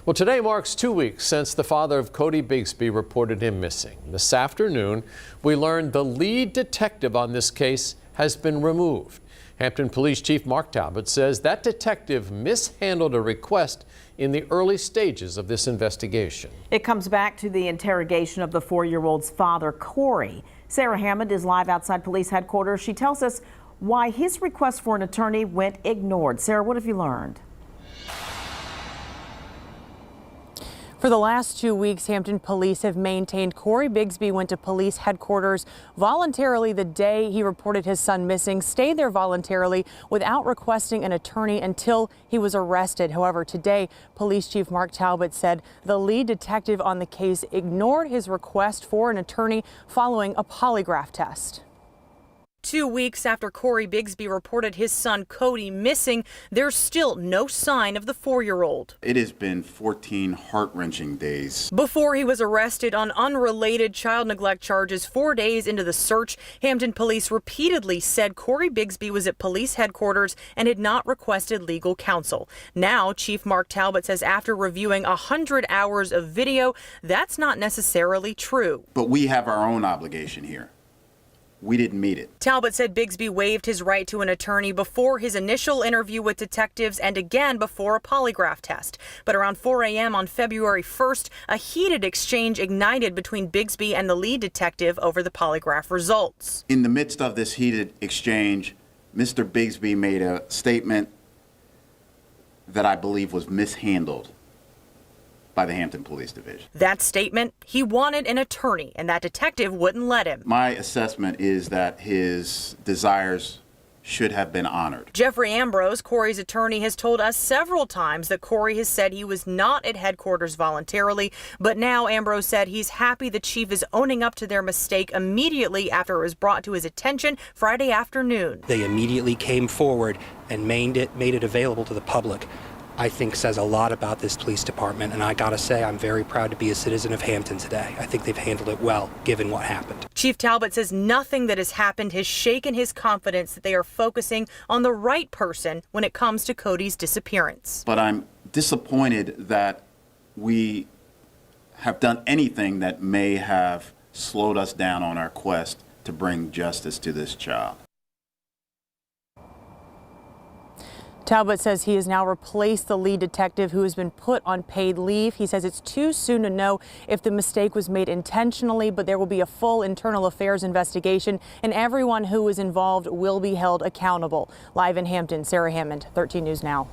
Well, today marks 2 weeks since the father of Cory Bigsby reported him missing. This afternoon, we learned the lead detective on this case has been removed. Hampton Police Chief Mark Talbot says that detective mishandled a request in the early stages of this investigation. It comes back to the interrogation of the 4-year-old's father, Cory. Sarah Hammond is live outside police headquarters. She tells us why his request for an attorney went ignored. Sarah, what have you learned? For the last 2 weeks, Hampton police have maintained Cory Bigsby went to police headquarters voluntarily the day he reported his son missing, stayed there voluntarily without requesting an attorney until he was arrested. However, today, Police Chief Mark Talbot said the lead detective on the case ignored his request for an attorney following a polygraph test. 2 weeks after Cory Bigsby reported his son Cody missing, there's still no sign of the 4-year-old. It has been 14 heart-wrenching days. Before he was arrested on unrelated child neglect charges 4 days into the search, Hampton police repeatedly said Cory Bigsby was at police headquarters and had not requested legal counsel. Now, Chief Mark Talbot says after reviewing 100 hours of video, that's not necessarily true. But we have our own obligation here. We didn't meet it. Talbot said Bigsby waived his right to an attorney before his initial interview with detectives and again before a polygraph test. But around 4 a.m. on February 1st, a heated exchange ignited between Bigsby and the lead detective over the polygraph results. In the midst of this heated exchange, Mr. Bigsby made a statement that I believe was mishandled by the Hampton Police Division. That statement, he wanted an attorney, and that detective wouldn't let him. My assessment is that his desires should have been honored. Jeffrey Ambrose, Cory's attorney, has told us several times that Cory has said he was not at headquarters voluntarily, but now Ambrose said he's happy the chief is owning up to their mistake immediately after it was brought to his attention Friday afternoon. They immediately came forward and made it available to the public. I think says a lot about this police department, and I gotta say I'm very proud to be a citizen of Hampton today. I think they've handled it well, given what happened. Chief Talbot says nothing that has happened has shaken his confidence that they are focusing on the right person when it comes to Cody's disappearance. But I'm disappointed that we have done anything that may have slowed us down on our quest to bring justice to this child. Talbot says he has now replaced the lead detective who has been put on paid leave. He says it's too soon to know if the mistake was made intentionally, but there will be a full internal affairs investigation and everyone who is involved will be held accountable. Live in Hampton, Sarah Hammond, 13 News Now.